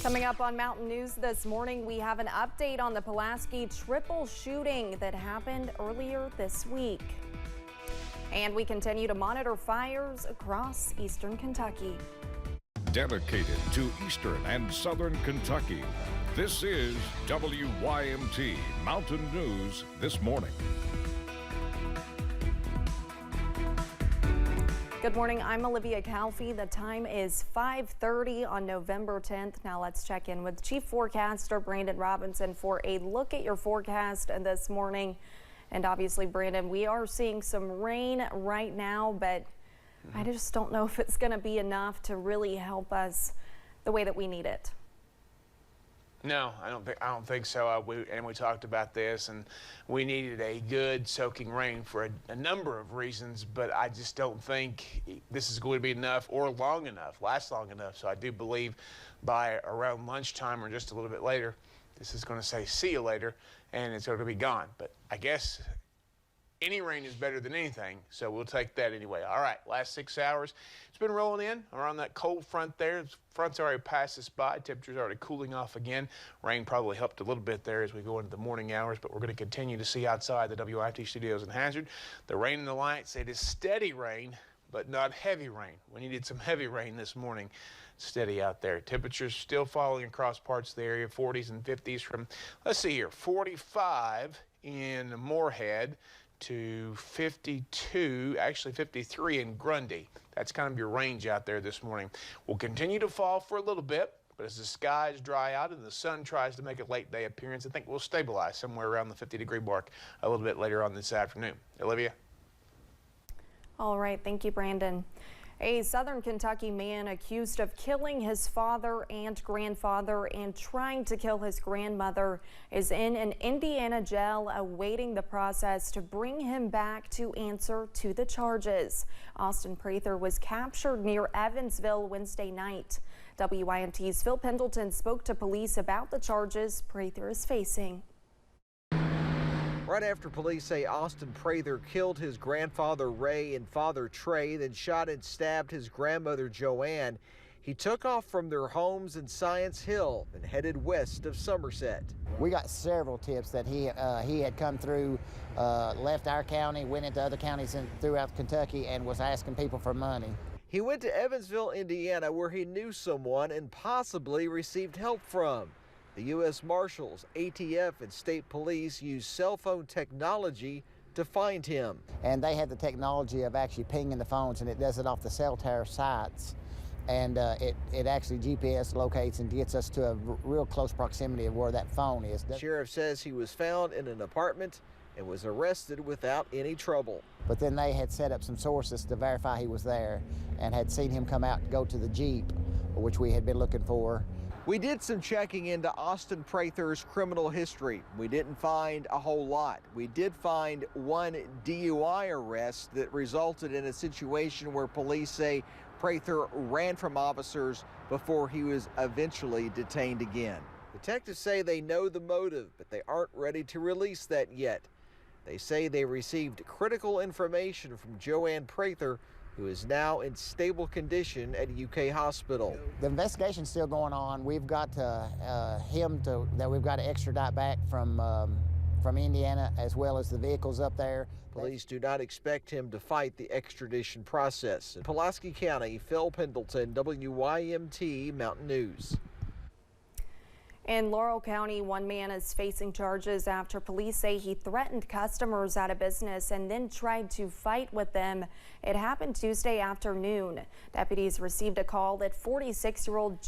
Coming up on Mountain News this morning, we have an update on the Pulaski triple shooting that happened earlier this week. And we continue to monitor fires across eastern Kentucky. Dedicated to eastern and southern Kentucky, this is WYMT Mountain News this morning. Good morning, I'm Olivia Calfee. The time is 5:30 on November 10th. Now let's check in with Chief Forecaster Brandon Robinson for a look at your forecast this morning. And obviously, Brandon, we are seeing some rain right now, but I just don't know if it's going to be enough to really help us the way that we need it. No, I don't think so. We talked about this, and we needed a good soaking rain for a number of reasons, but I just don't think this is going to be enough or last long enough. So I do believe by around lunchtime or just a little bit later, this is going to say see you later, and it's going to be gone. But I guess any rain is better than anything, so we'll take that anyway. All right, last 6 hours, it's been rolling in around that cold front there. The front's already passed us by. Temperatures already cooling off again. Rain probably helped a little bit there as we go into the morning hours, but we're going to continue to see outside the WIT studios in Hazard. The rain and the lights, it is steady rain, but not heavy rain. We needed some heavy rain this morning. Steady out there. Temperatures still falling across parts of the area, 40s and 50s from, let's see here, 45 in Moorhead to 52, actually 53 in Grundy. That's kind of your range out there this morning. We'll continue to fall for a little bit, but as the skies dry out and the sun tries to make a late day appearance, I think we'll stabilize somewhere around the 50-degree mark a little bit later on this afternoon. Olivia? All right, thank you, Brandon. A southern Kentucky man accused of killing his father and grandfather and trying to kill his grandmother is in an Indiana jail awaiting the process to bring him back to answer to the charges. Austin Prather was captured near Evansville Wednesday night. WYMT's Phil Pendleton spoke to police about the charges Prather is facing. Right after police say Austin Prather killed his grandfather Ray and father Trey, then shot and stabbed his grandmother Joanne, he took off from their homes in Science Hill and headed west of Somerset. We got several tips that he had come through, left our county, went into other counties throughout Kentucky, and was asking people for money. He went to Evansville, Indiana, where he knew someone and possibly received help from. The U.S. Marshals, ATF, and state police used cell phone technology to find him. And they had the technology of actually pinging the phones, and it does it off the cell tower sites. And it actually GPS locates and gets us to a real close proximity of where that phone is. The sheriff says he was found in an apartment and was arrested without any trouble. But then they had set up some sources to verify he was there and had seen him come out and go to the Jeep, which we had been looking for. We did some checking into Austin Prather's criminal history. We didn't find a whole lot. We did find one DUI arrest that resulted in a situation where police say Prather ran from officers before he was eventually detained again. Detectives say they know the motive, but they aren't ready to release that yet. They say they received critical information from Joanne Prather, who is now in stable condition at a UK hospital. The investigation's still going on. We've got we've got to extradite back from Indiana, as well as the vehicles up there. Police do not expect him to fight the extradition process. In Pulaski County, Phil Pendleton, WYMT Mountain News. In Laurel County, one man is facing charges after police say he threatened customers at a business and then tried to fight with them. It happened Tuesday afternoon. Deputies received a call that 46-year-old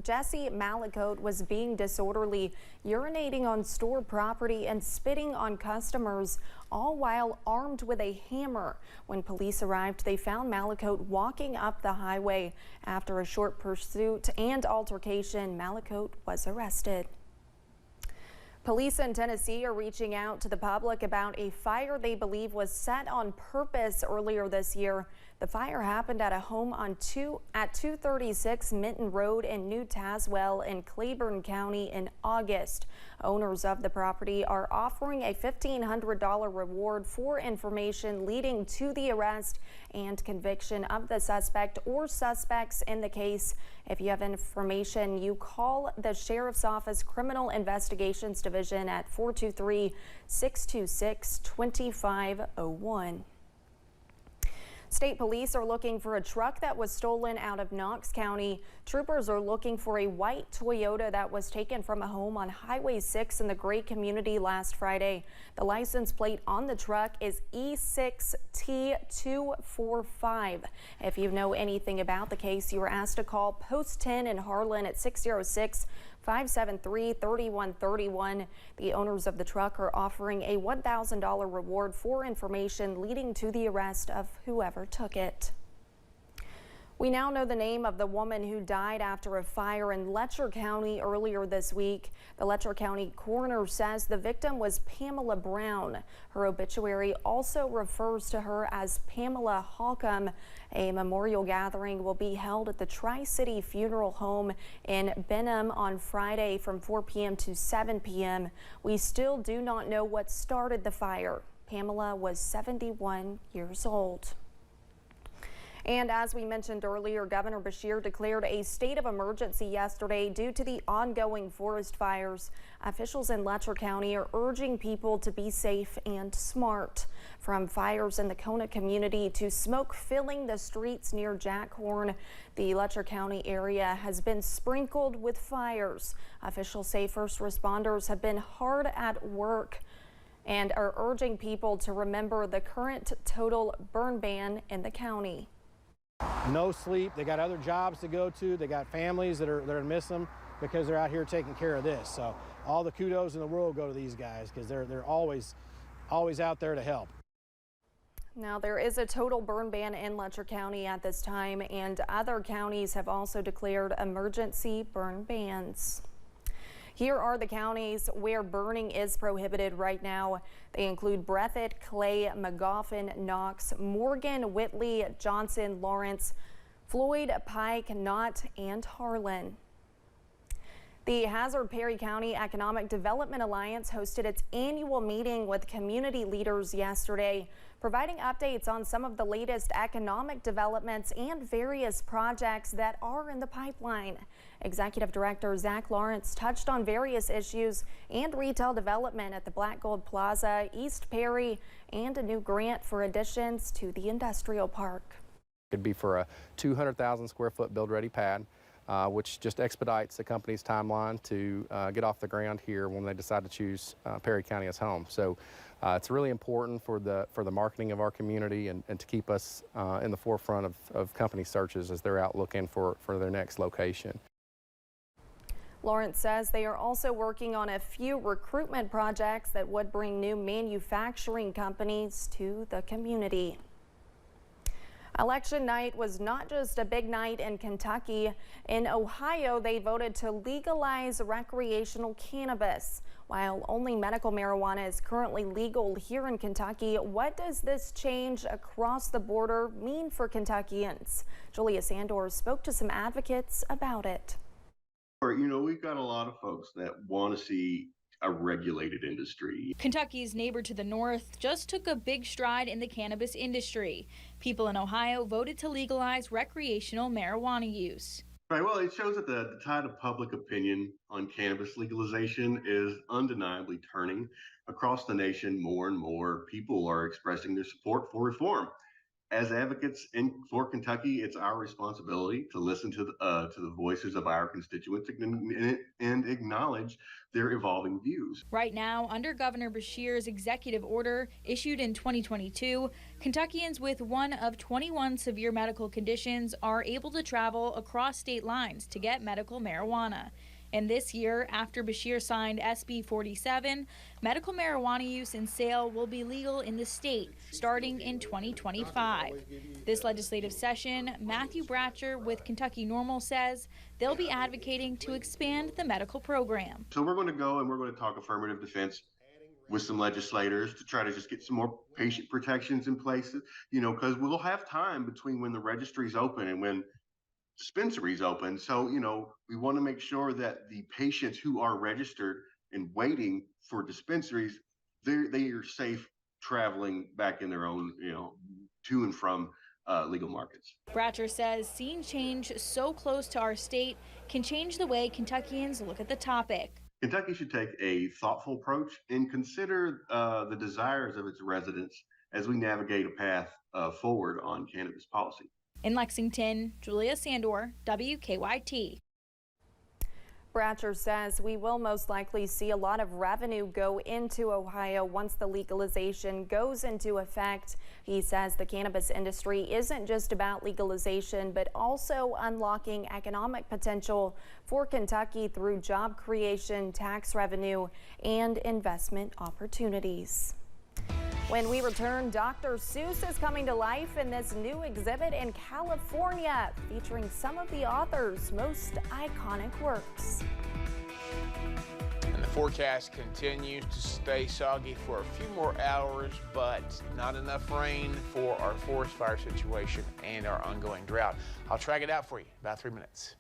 Jesse Malicote was being disorderly, urinating on store property and spitting on customers, all while armed with a hammer. When police arrived, they found Malicote walking up the highway. After a short pursuit and altercation, Malicote was arrested. Police in Tennessee are reaching out to the public about a fire they believe was set on purpose earlier this year. The fire happened at a home at 236 Minton Road in New Tazewell in Claiborne County in August. Owners of the property are offering a $1,500 reward for information leading to the arrest and conviction of the suspect or suspects in the case. If you have information, you call the Sheriff's Office Criminal Investigations Division at 423-626-2501. State police are looking for a truck that was stolen out of Knox County. Troopers are looking for a white Toyota that was taken from a home on Highway 6 in the Gray community last Friday. The license plate on the truck is E6T245. If you know anything about the case, you are asked to call Post 10 in Harlan at 606-573-3131. The owners of the truck are offering a $1,000 reward for information leading to the arrest of whoever took it. We now know the name of the woman who died after a fire in Letcher County earlier this week. The Letcher County coroner says the victim was Pamela Brown. Her obituary also refers to her as Pamela Holcomb. A memorial gathering will be held at the Tri-City Funeral Home in Benham on Friday from 4 p.m. to 7 p.m. We still do not know what started the fire. Pamela was 71 years old. And as we mentioned earlier, Governor Beshear declared a state of emergency yesterday due to the ongoing forest fires. Officials in Letcher County are urging people to be safe and smart. From fires in the Kona community to smoke filling the streets near Jackhorn, the Letcher County area has been sprinkled with fires. Officials say first responders have been hard at work and are urging people to remember the current total burn ban in the county. No sleep. They got other jobs to go to. They got families that are miss them because they're out here taking care of this. So all the kudos in the world go to these guys because they're always out there to help. Now, there is a total burn ban in Letcher County at this time, and other counties have also declared emergency burn bans. Here are the counties where burning is prohibited right now. They include Breathitt, Clay, Magoffin, Knox, Morgan, Whitley, Johnson, Lawrence, Floyd, Pike, Knott, and Harlan. The Hazard Perry County Economic Development Alliance hosted its annual meeting with community leaders yesterday, providing updates on some of the latest economic developments and various projects that are in the pipeline. Executive Director Zach Lawrence touched on various issues and retail development at the Black Gold Plaza, East Perry, and a new grant for additions to the industrial park. It'd be for a 200,000 square foot build-ready pad, which just expedites the company's timeline to get off the ground here when they decide to choose Perry County as home. So it's really important for the marketing of our community and to keep us in the forefront of company searches as they're out looking for their next location. Lawrence says they are also working on a few recruitment projects that would bring new manufacturing companies to the community. Election night was not just a big night in Kentucky. In Ohio, they voted to legalize recreational cannabis. While only medical marijuana is currently legal here in Kentucky, what does this change across the border mean for Kentuckians? Julia Sandor spoke to some advocates about it. You know, we've got a lot of folks that want to see a regulated industry. Kentucky's neighbor to the north just took a big stride in the cannabis industry. People in Ohio voted to legalize recreational marijuana use. Right, well, it shows that the tide of public opinion on cannabis legalization is undeniably turning. Across the nation, more and more people are expressing their support for reform. As advocates for Kentucky, it's our responsibility to listen to the voices of our constituents and acknowledge their evolving views. Right now, under Governor Beshear's executive order issued in 2022, Kentuckians with one of 21 severe medical conditions are able to travel across state lines to get medical marijuana. And this year, after Beshear signed SB 47, medical marijuana use and sale will be legal in the state starting in 2025. This legislative session, Matthew Bratcher with Kentucky NORML says they'll be advocating to expand the medical program. So we're going to go and we're going to talk affirmative defense with some legislators to try to just get some more patient protections in place, because we'll have time between when the registry's open and when dispensaries open. So, we want to make sure that the patients who are registered and waiting for dispensaries, they are safe traveling back in their own, to and from legal markets. Bratcher says seeing change so close to our state can change the way Kentuckians look at the topic. Kentucky should take a thoughtful approach and consider the desires of its residents as we navigate a path forward on cannabis policy. In Lexington, Julia Sandor, WKYT. Bratcher says we will most likely see a lot of revenue go into Ohio once the legalization goes into effect. He says the cannabis industry isn't just about legalization, but also unlocking economic potential for Kentucky through job creation, tax revenue, and investment opportunities. When we return, Dr. Seuss is coming to life in this new exhibit in California, featuring some of the author's most iconic works. And the forecast continues to stay soggy for a few more hours, but not enough rain for our forest fire situation and our ongoing drought. I'll track it out for you in about 3 minutes.